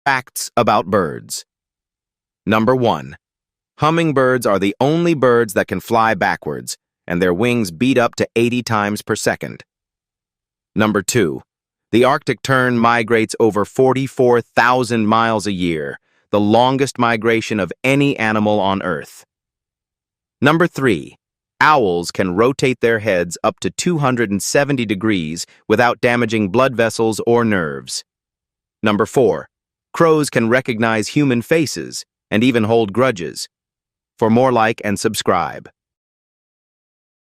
Facts about birds. Number 1. Hummingbirds are the only birds that can fly backwards, and their wings beat up to 80 times per second. Number 2. The Arctic tern migrates over 44,000 miles a year, the longest migration of any animal on Earth. Number 3. Owls can rotate their heads up to 270 degrees without damaging blood vessels or nerves. Number 4. Crows can recognize human faces and even hold grudges. For more, like and subscribe.